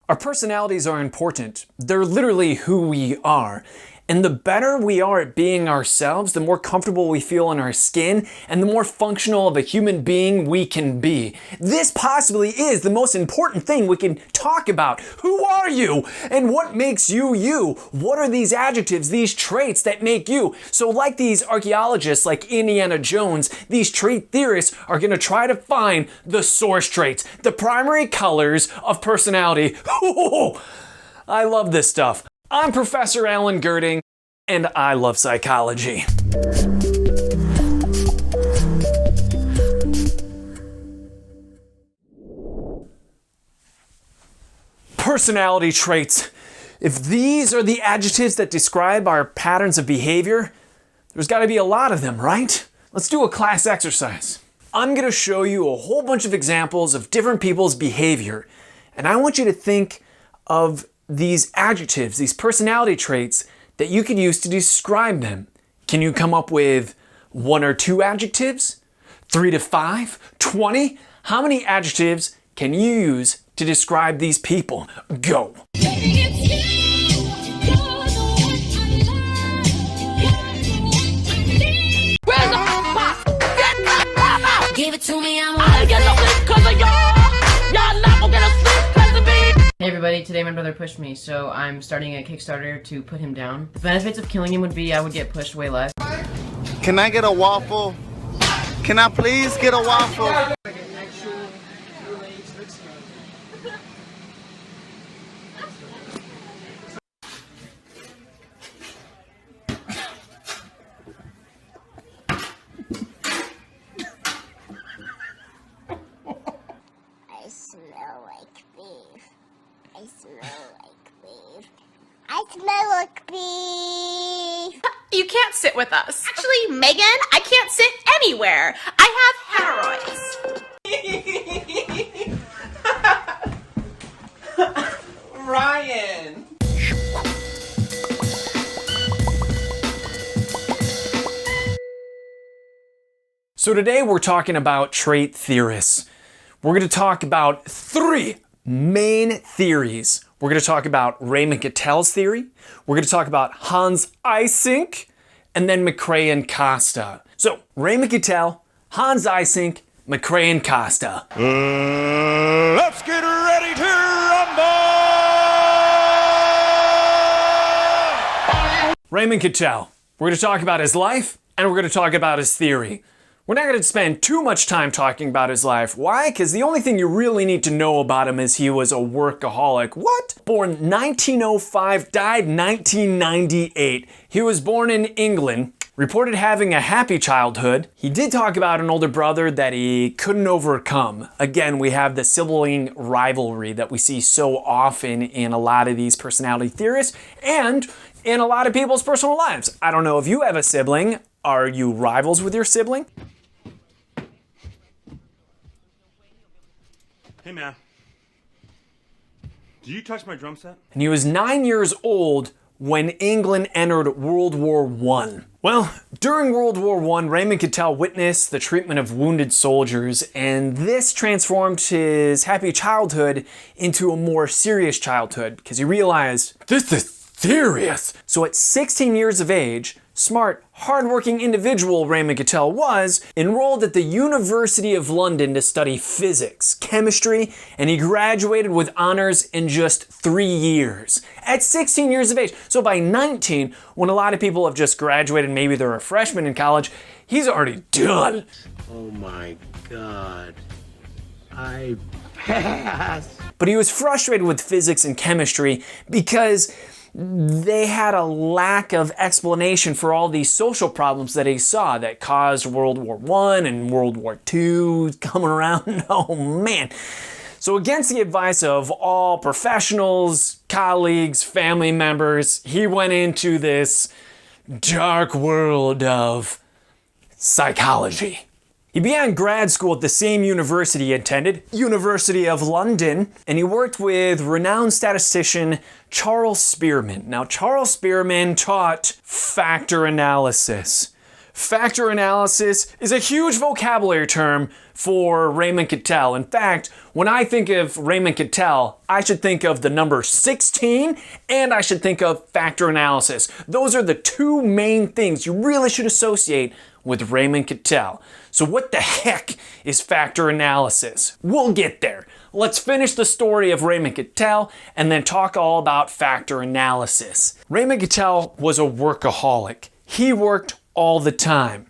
Our personalities are important. They're literally who we are. And the better we are at being ourselves, the more comfortable we feel in our skin, and the more functional of a human being we can be. This possibly is the most important thing we can talk about. Who are you? And what makes you you? What are these adjectives, these traits that make you? So like these archaeologists like Indiana Jones, these trait theorists are going to try to find the source traits, the primary colors of personality. I love this stuff. I'm Professor Alan Girding, and I love psychology. Personality traits. If these are the adjectives that describe our patterns of behavior, there's got to be a lot of them, right? Let's do a class exercise. I'm going to show you a whole bunch of examples of different people's behavior, and I want you to think of these adjectives, these personality traits that you could use to describe them. Can you come up with 1 or 2 adjectives? 3 to 5? 20? How many adjectives can you use to describe these people? Go! Give it to me, I get no sleep 'cause of y'all. Y'all not gonna get a sleep 'cause of me. Hey everybody, today my brother pushed me, so I'm starting a Kickstarter to put him down. The benefits of killing him would be I would get pushed way less. Can I get a waffle? Can I please get a waffle? I smell like beef. I smell like beef. I smell like beef. You can't sit with us. Actually, Megan, I can't sit anywhere. I have hemorrhoids. Ryan. So today we're talking about trait theorists. We're going to talk about 3 main theories. We're going to talk about Raymond Cattell's theory, we're going to talk about Hans Eysenck, and then McCrae and Costa. So, Raymond Cattell, Hans Eysenck, McCrae and Costa. Let's get ready to rumble! Raymond Cattell. We're going to talk about his life, and we're going to talk about his theory. We're not going to spend too much time talking about his life. Why? Because the only thing you really need to know about him is he was a workaholic. What? Born 1905, died 1998. He was born in England, reported having a happy childhood. He did talk about an older brother that he couldn't overcome. Again, we have the sibling rivalry that we see so often in a lot of these personality theorists and in a lot of people's personal lives. I don't know if you have a sibling. Are you rivals with your sibling? Hey man, did you touch my drum set? And he was 9 years old when England entered World War I. Well, during World War I, Raymond Cattell witnessed the treatment of wounded soldiers, and this transformed his happy childhood into a more serious childhood because he realized, this is serious. So at 16 years of age, smart, hardworking individual Raymond Cattell was enrolled at the University of London to study physics, chemistry, and he graduated with honors in just 3 years. At 16 years of age. So by 19, when a lot of people have just graduated, maybe they're a freshman in college, he's already done. Oh my God. I pass. But he was frustrated with physics and chemistry because they had a lack of explanation for all these social problems that he saw that caused World War I and World War II coming around. Oh man. So against the advice of all professionals, colleagues, family members, he went into this dark world of psychology. He began grad school at the same university he attended, University of London, and he worked with renowned statistician Charles Spearman. Now, Charles Spearman taught factor analysis. Factor analysis is a huge vocabulary term for Raymond Cattell. In fact, when I think of Raymond Cattell, I should think of the number 16 and I should think of factor analysis. Those are the two main things you really should associate with Raymond Cattell. So what the heck is factor analysis? We'll get there. Let's finish the story of Raymond Cattell and then talk all about factor analysis. Raymond Cattell was a workaholic. He worked all the time.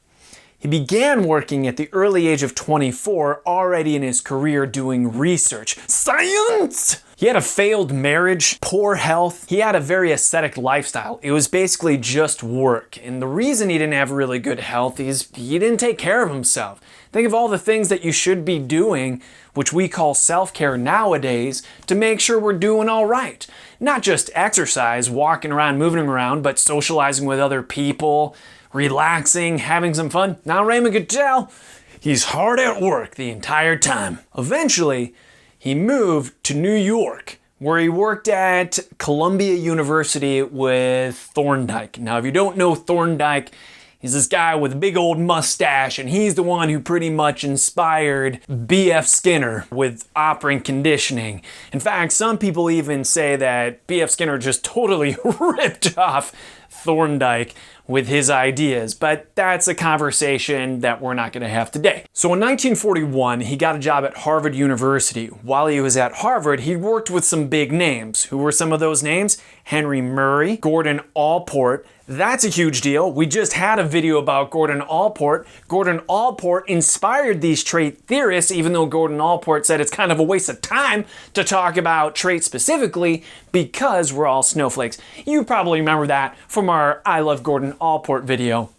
He began working at the early age of 24, already in his career doing research. Science! He had a failed marriage, poor health. He had a very ascetic lifestyle. It was basically just work. And the reason he didn't have really good health is he didn't take care of himself. Think of all the things that you should be doing, which we call self-care nowadays, to make sure we're doing all right. Not just exercise, walking around, moving around, but socializing with other people, relaxing, having some fun. Now Raymond Cattell, he's hard at work the entire time. Eventually, he moved to New York, where he worked at Columbia University with Thorndike. Now, if you don't know Thorndike, he's this guy with a big old mustache, and he's the one who pretty much inspired B.F. Skinner with operant conditioning. In fact, some people even say that B.F. Skinner just totally ripped off Thorndike with his ideas, but that's a conversation that we're not going to have today. So in 1941, he got a job at Harvard University. While he was at Harvard, he worked with some big names. Who were some of those names? Henry Murray, Gordon Allport. That's a huge deal. We just had a video about Gordon Allport. Gordon Allport inspired these trait theorists, even though Gordon Allport said it's kind of a waste of time to talk about traits specifically because we're all snowflakes. You probably remember that from our I Love Gordon Allport video.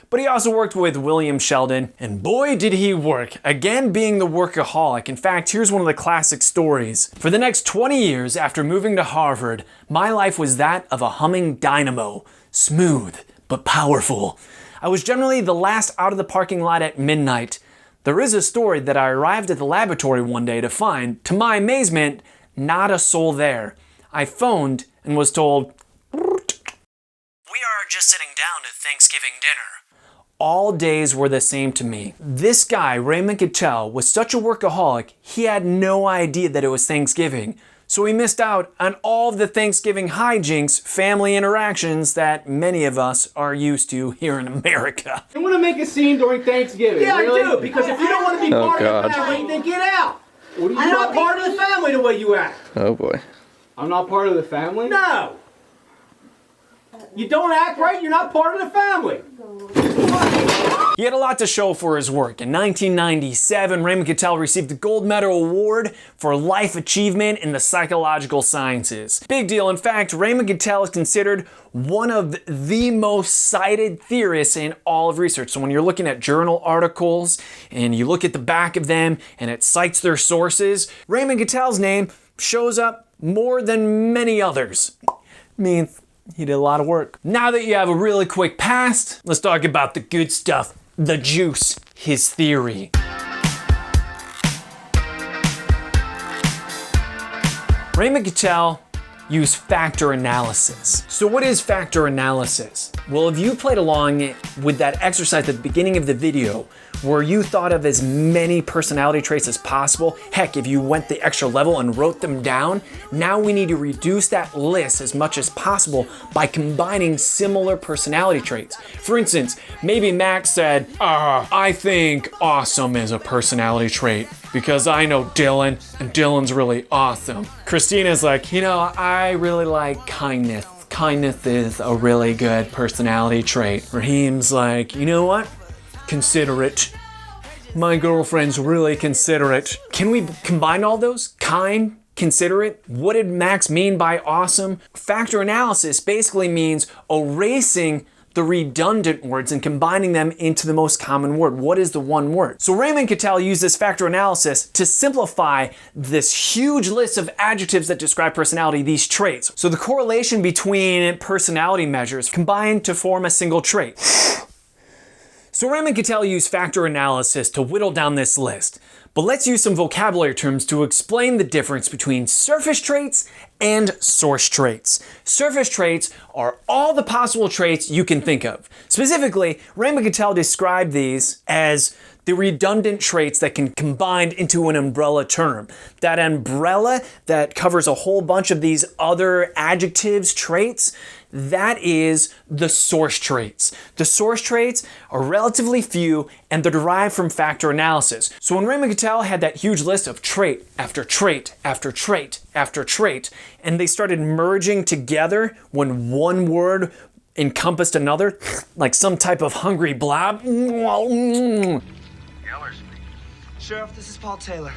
But he also worked with William Sheldon, and boy did he work, again being the workaholic. In fact, here's one of the classic stories. For the next 20 years after moving to Harvard, my life was that of a humming dynamo. Smooth, but powerful. I was generally the last out of the parking lot at midnight. There is a story that I arrived at the laboratory one day to find, to my amazement, not a soul there. I phoned and was told, "We are just sitting down to Thanksgiving dinner." All days were the same to me. This guy, Raymond Cattell, was such a workaholic, he had no idea that it was Thanksgiving. So he missed out on all of the Thanksgiving hijinks, family interactions that many of us are used to here in America. You want to make a scene during Thanksgiving? Yeah, really? I do, because if you don't want to be part of the family, then get out. What are you I'm not part of the family the way you act. Oh boy. I'm not part of the family? No. You don't act right, you're not part of the family. He had a lot to show for his work. In 1997, Raymond Cattell received the Gold Medal Award for Life Achievement in the Psychological Sciences. Big deal. In fact, Raymond Cattell is considered one of the most cited theorists in all of research. So when you're looking at journal articles and you look at the back of them and it cites their sources, Raymond Cattell's name shows up more than many others. Means he did a lot of work. Now that you have a really quick past, let's talk about the good stuff, the juice, his theory. Raymond Cattell used factor analysis. So what is factor analysis? Well, if you played along with that exercise at the beginning of the video, where you thought of as many personality traits as possible, heck, if you went the extra level and wrote them down, now we need to reduce that list as much as possible by combining similar personality traits. For instance, maybe Max said, I think awesome is a personality trait because I know Dylan and Dylan's really awesome. Christina's like, I really like kindness. Kindness is a really good personality trait. Raheem's like, you know what? Considerate. My girlfriend's really considerate. Can we combine all those? Kind, considerate. What did Max mean by awesome? Factor analysis basically means erasing the redundant words and combining them into the most common word. What is the one word? So Raymond Cattell used this factor analysis to simplify this huge list of adjectives that describe personality, these traits. So the correlation between personality measures combine to form a single trait. So Raymond Cattell used factor analysis to whittle down this list. But let's use some vocabulary terms to explain the difference between surface traits and source traits. Surface traits are all the possible traits you can think of. Specifically, Raymond Cattell described these as the redundant traits that can combine into an umbrella term. That umbrella that covers a whole bunch of these other adjectives, traits, that is the source traits. The source traits are relatively few and they're derived from factor analysis. So when Raymond Cattell had that huge list of trait after trait after trait after trait, and they started merging together when one word encompassed another, like some type of hungry blob. Sheriff, this is Paul Taylor.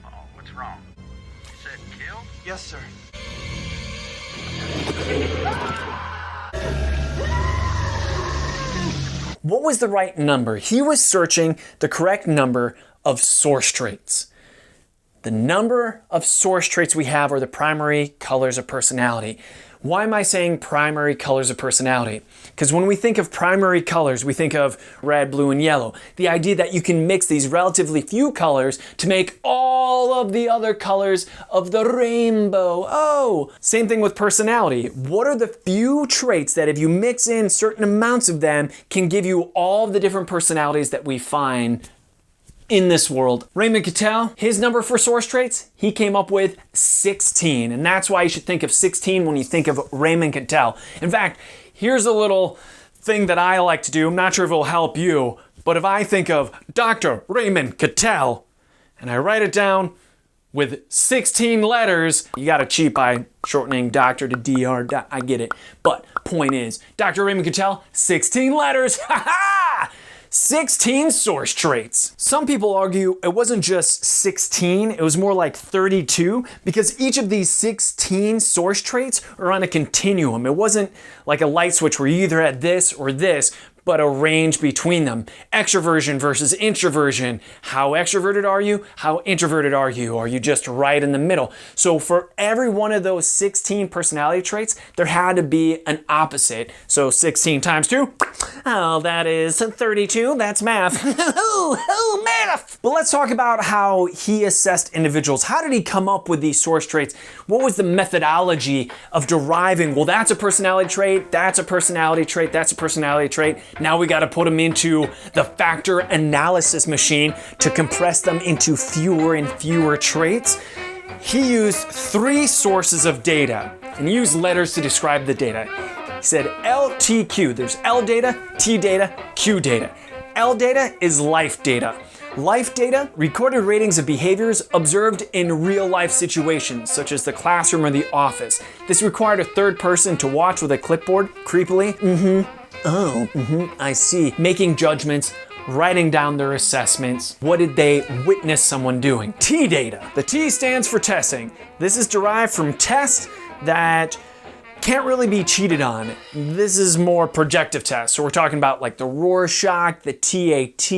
Oh, what's wrong? You said killed? Yes, sir. What was the right number? He was searching the correct number of source traits. The number of source traits we have are the primary colors of personality. Why am I saying primary colors of personality? Because when we think of primary colors, we think of red, blue, and yellow. The idea that you can mix these relatively few colors to make all of the other colors of the rainbow. Oh, same thing with personality. What are the few traits that if you mix in certain amounts of them can give you all of the different personalities that we find in this world? Raymond Cattell, his number for source traits, he came up with 16. And that's why you should think of 16 when you think of Raymond Cattell. In fact, here's a little thing that I like to do. I'm not sure if it'll help you, but if I think of Dr. Raymond Cattell and I write it down with 16 letters, you gotta cheat by shortening doctor to DR. I get it. But point is, Dr. Raymond Cattell, 16 letters. Ha ha! 16 source traits. Some people argue it wasn't just 16, it was more like 32, because each of these 16 source traits are on a continuum. It wasn't like a light switch where you either had this or this, but a range between them. Extroversion versus introversion. How extroverted are you? How introverted are you? Are you just right in the middle? So for every one of those 16 personality traits, there had to be an opposite. So 16 times 2, oh, that is 32. That's math. Oh, math! But let's talk about how he assessed individuals. How did he come up with these source traits? What was the methodology of deriving, well, that's a personality trait, that's a personality trait, that's a personality trait. Now we got to put them into the factor analysis machine to compress them into fewer and fewer traits. He used 3 sources of data and used letters to describe the data. He said LTQ. There's L data, T data, Q data. L data is life data. Life data, recorded ratings of behaviors observed in real life situations, such as the classroom or the office. This required a third person to watch with a clipboard, creepily. I see. Making judgments, writing down their assessments. What did they witness someone doing? T data. The T stands for testing. This is derived from tests that can't really be cheated on. This is more projective tests. So we're talking about like the Rorschach, the TAT.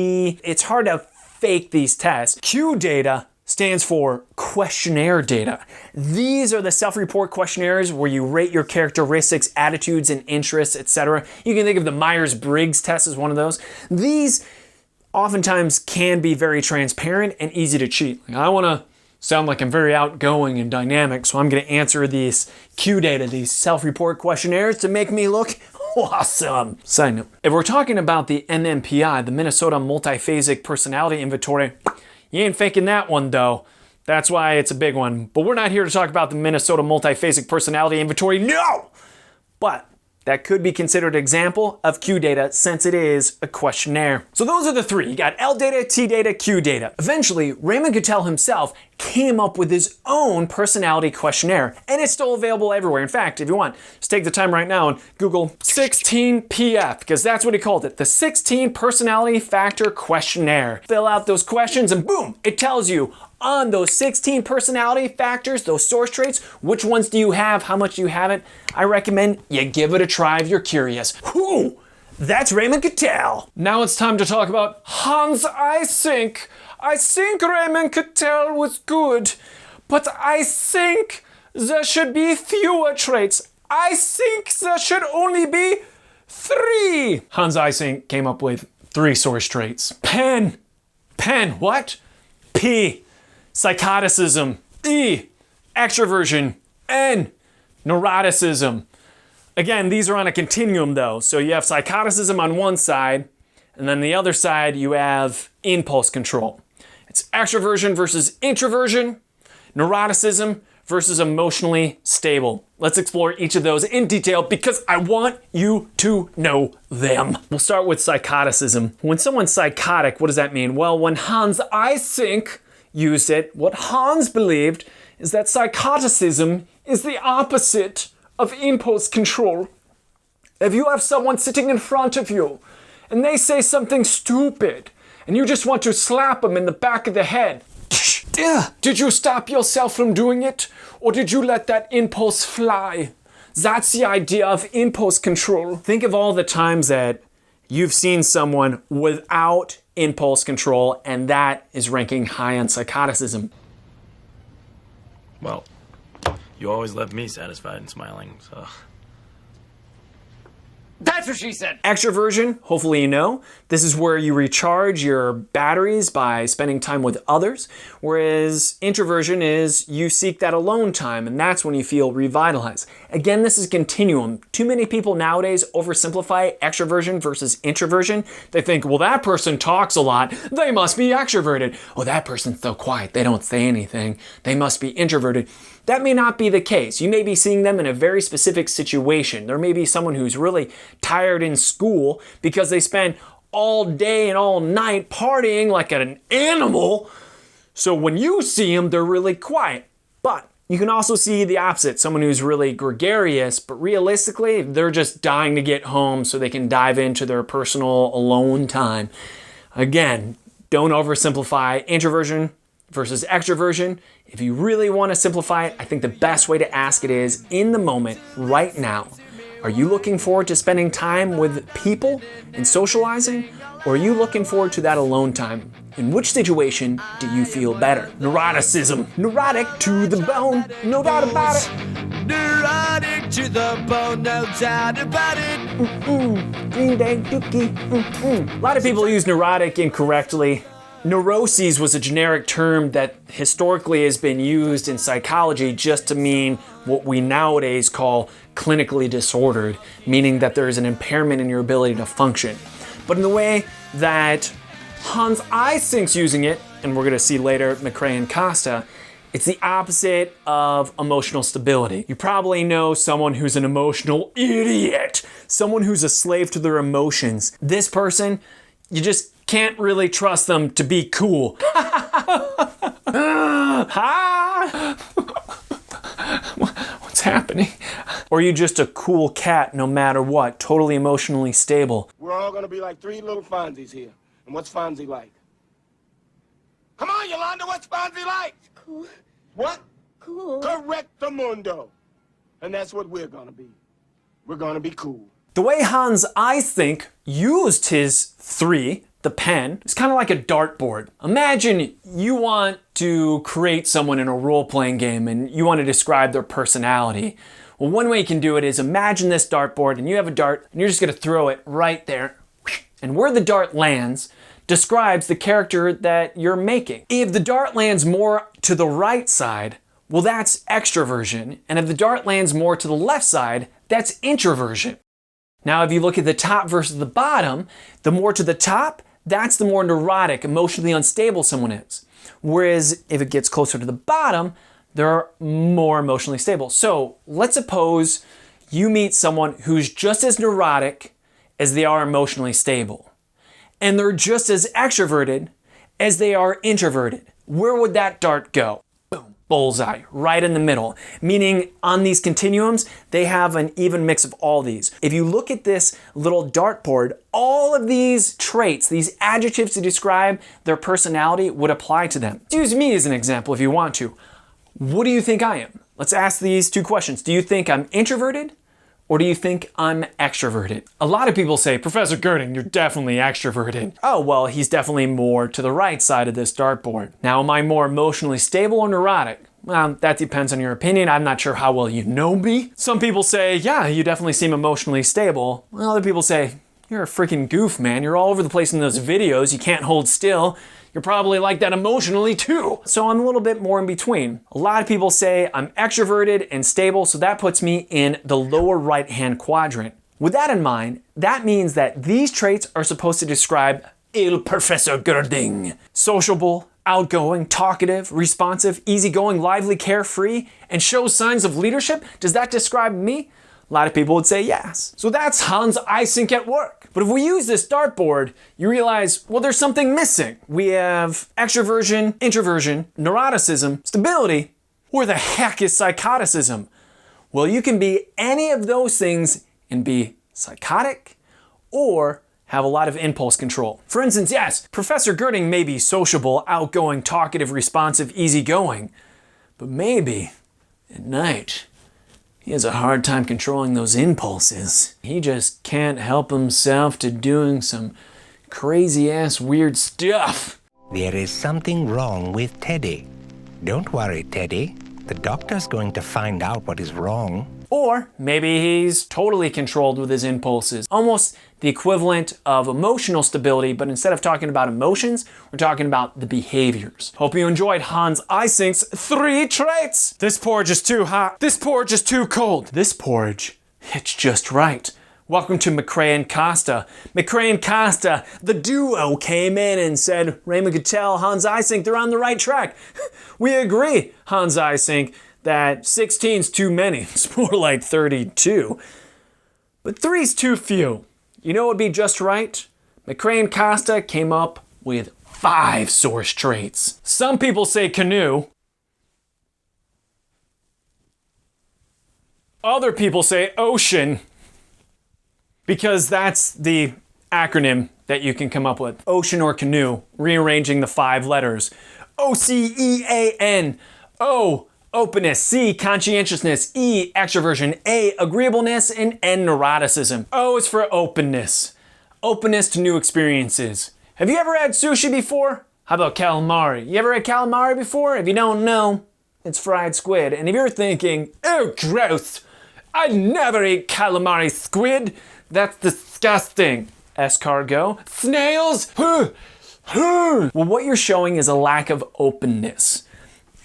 It's hard to fake these tests. Q data stands for questionnaire data. These are the self-report questionnaires where you rate your characteristics, attitudes, and interests, etc. You can think of the Myers-Briggs test as one of those. These oftentimes can be very transparent and easy to cheat. Like, I want to sound like I'm very outgoing and dynamic, so I'm going to answer these Q data, these self-report questionnaires to make me look awesome. Side note, if we're talking about the MMPI, the Minnesota Multiphasic Personality Inventory, you ain't faking that one though. That's why it's a big one. But we're not here to talk about the Minnesota Multiphasic Personality Inventory, no! But that could be considered an example of Q data since it is a questionnaire. So those are the 3. You got L data, T data, Q data. Eventually, Raymond Cattell himself came up with his own personality questionnaire, and it's still available everywhere. In fact, if you want, just take the time right now and Google 16PF, because that's what he called it, the 16 Personality Factor Questionnaire. Fill out those questions and boom, it tells you on those 16 personality factors, those source traits, which ones do you have, how much do you have it? I recommend you give it a try if you're curious. Whew, that's Raymond Cattell. Now it's time to talk about Hans Eysenck. I think Raymond Cattell was good, but I think there should be fewer traits. I think there should only be 3. Hans Eysenck came up with 3 source traits. Pen, what? P, psychoticism. E, extroversion. N, neuroticism. Again, these are on a continuum though. So you have psychoticism on one side, and then the other side you have impulse control. It's extroversion versus introversion, neuroticism versus emotionally stable. Let's explore each of those in detail because I want you to know them. We'll start with psychoticism. When someone's psychotic, what does that mean? Well, when Hans Eysenck used it, what Hans believed is that psychoticism is the opposite of impulse control. If you have someone sitting in front of you and they say something stupid and you just want to slap them in the back of the head, did you stop yourself from doing it? Or did you let that impulse fly? That's the idea of impulse control. Think of all the times that you've seen someone without impulse control, and that is ranking high on psychoticism. Well, you always left me satisfied and smiling, so... That's what she said. Extroversion, hopefully you know, this is where you recharge your batteries by spending time with others, whereas introversion is you seek that alone time, and that's when you feel revitalized. Again, this is a continuum. Too many people nowadays oversimplify extroversion versus introversion. They think, well, that person talks a lot, they must be extroverted. Oh, that person's so quiet, they don't say anything, they must be introverted. That may not be the case. You may be seeing them in a very specific situation. There may be someone who's really tired in school because they spend all day and all night partying like an animal. So when you see them, they're really quiet. But you can also see the opposite, someone who's really gregarious, but realistically, they're just dying to get home so they can dive into their personal alone time. Again, don't oversimplify introversion versus extroversion. If you really want to simplify it, I think the best way to ask it is, in the moment, right now, are you looking forward to spending time with people and socializing? Or are you looking forward to that alone time? In which situation do you feel better? Neuroticism. Neurotic to the bone, no doubt about it. Neurotic to the bone, no doubt about it. Green Day, Dookie. A lot of people use neurotic incorrectly. Neuroses was a generic term that historically has been used in psychology just to mean what we nowadays call clinically disordered, meaning that there is an impairment in your ability to function. But in the way that Hans Eysenck's using it, and we're going to see later McCrae and Costa, it's the opposite of emotional stability. You probably know someone who's an emotional idiot, someone who's a slave to their emotions. This person, you just can't really trust them to be cool. What's happening? Or you just a cool cat no matter what, totally emotionally stable. We're all gonna be like 3 little Fonzies here. And what's Fonzie like? Come on, Yolanda, what's Fonzie like? Cool. What? Cool. Correctamundo. And that's what we're gonna be. We're gonna be cool. The way Hans Eysenck used his 3, the pen, is kind of like a dartboard. Imagine you want to create someone in a role-playing game and you want to describe their personality. Well, one way you can do it is imagine this dartboard and you have a dart and you're just going to throw it right there. And where the dart lands describes the character that you're making. If the dart lands more to the right side, well, that's extroversion. And if the dart lands more to the left side, that's introversion. Now, if you look at the top versus the bottom, the more to the top, that's the more neurotic, emotionally unstable someone is. Whereas if it gets closer to the bottom, they're more emotionally stable. So let's suppose you meet someone who's just as neurotic as they are emotionally stable. And they're just as extroverted as they are introverted. Where would that dart go? Boom, bullseye, right in the middle. Meaning on these continuums, they have an even mix of all these. If you look at this little dartboard, all of these traits, these adjectives to describe their personality would apply to them. Use me as an example if you want to. What do you think I am? Let's ask these 2 questions. Do you think I'm introverted? Or do you think I'm extroverted? A lot of people say, Professor Girding, you're definitely extroverted. Oh, well, he's definitely more to the right side of this dartboard. Now, am I more emotionally stable or neurotic? Well, that depends on your opinion. I'm not sure how well you know me. Some people say, yeah, you definitely seem emotionally stable. Well, other people say, you're a freaking goof, man. You're all over the place in those videos. You can't hold still. You're probably like that emotionally too. So I'm a little bit more in between. A lot of people say I'm extroverted and stable, so that puts me in the lower right-hand quadrant. With that in mind, that means that these traits are supposed to describe Il Professor Gerding. Sociable, outgoing, talkative, responsive, easygoing, lively, carefree, and shows signs of leadership. Does that describe me? A lot of people would say yes. So that's Hans Eysenck at work. But if we use this dartboard, you realize, well, there's something missing. We have extroversion, introversion, neuroticism, stability. Where the heck is psychoticism? Well, you can be any of those things and be psychotic or have a lot of impulse control. For instance, yes, Professor Gerding may be sociable, outgoing, talkative, responsive, easygoing, but maybe at night, he has a hard time controlling those impulses. He just can't help himself to doing some crazy-ass weird stuff. There is something wrong with Teddy. Don't worry, Teddy. The doctor's going to find out what is wrong. Or maybe he's totally controlled with his impulses. Almost the equivalent of emotional stability, but instead of talking about emotions, we're talking about the behaviors. Hope you enjoyed Hans Eysenck's 3 traits. This porridge is too hot. This porridge is too cold. This porridge, it's just right. Welcome to McCrae Costa. McCrae Costa, the duo, came in and said, Raymond Cattell, Hans Eysenck, they're on the right track. We agree, Hans Eysenck, that 16's too many. It's more like 32. But 3's too few. You know what would be just right? McCrae Costa came up with 5 source traits. Some people say canoe. Other people say ocean, because that's the acronym that you can come up with. Ocean or canoe, rearranging the 5 letters. O-C-E-A-N. O, openness. C, conscientiousness. E, extroversion. A, agreeableness. And N, neuroticism. O is for openness. Openness to new experiences. Have you ever had sushi before? How about calamari? You ever had calamari before? If you don't know, it's fried squid. And if you're thinking, oh, gross, I'd never eat calamari squid, that's disgusting. Escargot. Snails? Well, what you're showing is a lack of openness.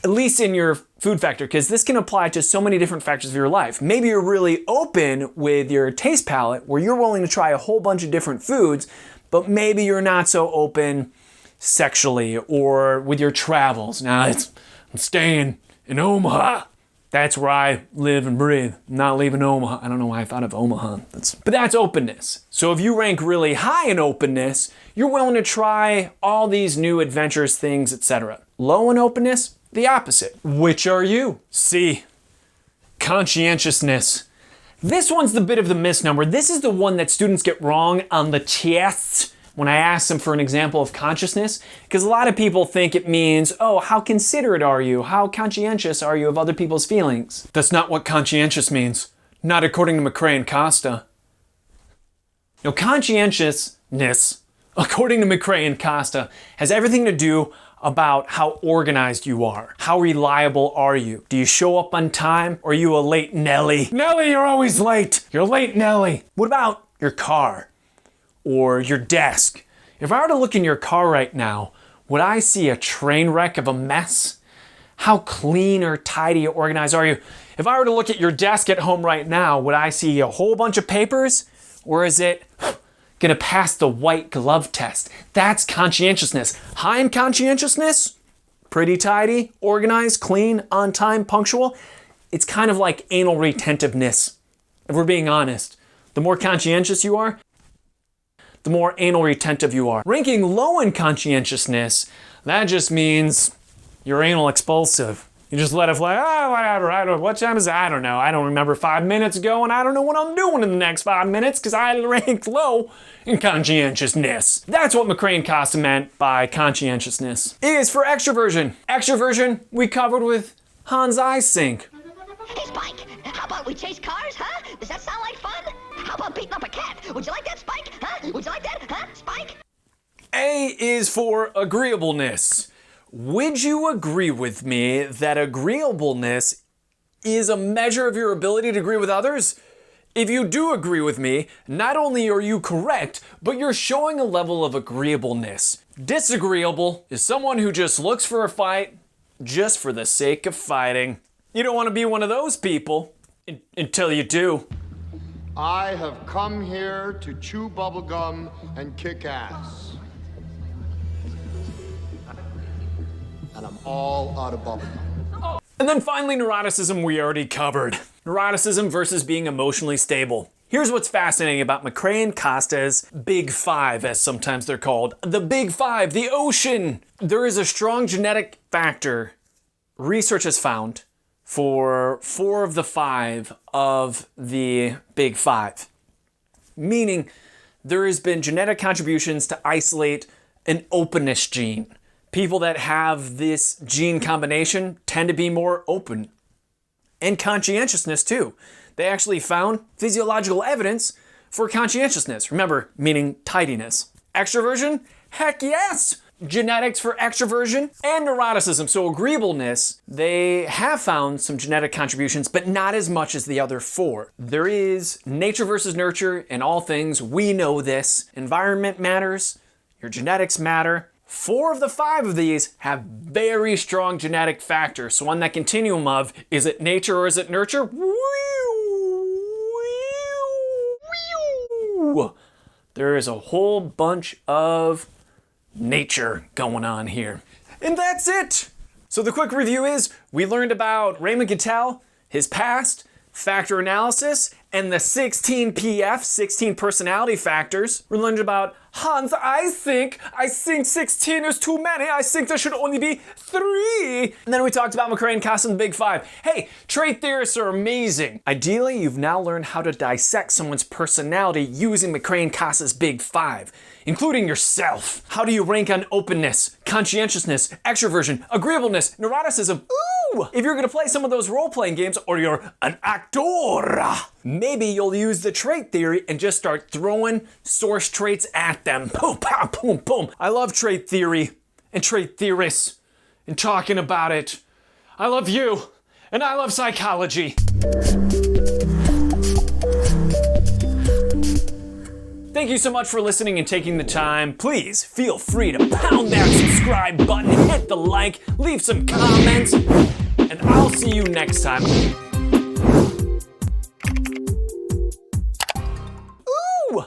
At least in your food factor, because this can apply to so many different factors of your life. Maybe you're really open with your taste palette, where you're willing to try a whole bunch of different foods, but maybe you're not so open sexually or with your travels. Now, I'm staying in Omaha. That's where I live and breathe. I'm not leaving Omaha. I don't know why I thought of Omaha. But that's openness. So if you rank really high in openness, you're willing to try all these new adventurous things, etc. Low in openness, the opposite. Which are you? C, conscientiousness. This one's the bit of the misnomer. This is the one that students get wrong on the tests when I ask them for an example of consciousness, because a lot of people think it means, oh, how considerate are you? How conscientious are you of other people's feelings? That's not what conscientious means. Not according to McCrae Costa. No, conscientiousness, according to McCrae Costa, has everything to do about how organized you are. How reliable are you? Do you show up on time, or are you a late Nelly? Nelly, you're always late. You're late, Nelly. What about your car? Or your desk? If I were to look in your car right now, would I see a train wreck of a mess? How clean or tidy or organized are you? If I were to look at your desk at home right now, would I see a whole bunch of papers? Or is it gonna pass the white glove test? That's conscientiousness. High in conscientiousness, pretty tidy, organized, clean, on time, punctual. It's kind of like anal retentiveness, if we're being honest. The more conscientious you are, the more anal retentive you are. Ranking low in conscientiousness, that just means you're anal expulsive. You just let it fly, whatever, what time is it? I don't know. I don't remember 5 minutes ago, and I don't know what I'm doing in the next 5 minutes because I ranked low in conscientiousness. That's what McCrae Costa meant by conscientiousness. E is for extroversion. Extroversion, we covered with Hans Eysenck. Hey, Spike, how about we chase cars, huh? Does that sound like fun? How about beating up a cat? Would you like that, Spike? Huh? Would you like that, huh, Spike? A is for agreeableness. Would you agree with me that agreeableness is a measure of your ability to agree with others? If you do agree with me, not only are you correct, but you're showing a level of agreeableness. Disagreeable is someone who just looks for a fight just for the sake of fighting. You don't want to be one of those people until you do. I have come here to chew bubblegum and kick ass. And I'm all out of bubblegum. And then finally, neuroticism we already covered. Neuroticism versus being emotionally stable. Here's what's fascinating about McCrae and Costa's Big Five, as sometimes they're called. The Big Five, the ocean. There is a strong genetic factor research has found for 4 of the 5 of the Big Five. Meaning there has been genetic contributions to isolate an openness gene. People that have this gene combination tend to be more open. And conscientiousness too. They actually found physiological evidence for conscientiousness. Remember, meaning tidiness. Extroversion? Heck yes! Genetics for extroversion and neuroticism. So agreeableness, they have found some genetic contributions, but not as much as the other 4. There is nature versus nurture in all things. We know this. Environment matters. Your genetics matter. 4 of the 5 of these have very strong genetic factors. So on that continuum of, is it nature or is it nurture? There is a whole bunch of nature going on here. And that's it! So the quick review is, we learned about Raymond Cattell, his past, factor analysis, and the 16 PF, 16 personality factors. We learned about Hans Eysenck. I think 16 is too many. I think there should only be 3. And then we talked about McCrae and Costa and the Big Five. Hey, trait theorists are amazing. Ideally, you've now learned how to dissect someone's personality using McCrae and Costa's Big Five, including yourself. How do you rank on openness, conscientiousness, extroversion, agreeableness, neuroticism? Ooh! If you're gonna play some of those role-playing games, or you're an actor, maybe you'll use the trait theory and just start throwing source traits at them. Boom, pow, boom, boom. I love trait theory and trait theorists and talking about it. I love you, and I love psychology. Thank you so much for listening and taking the time. Please feel free to pound that subscribe button, hit the like, leave some comments, and I'll see you next time.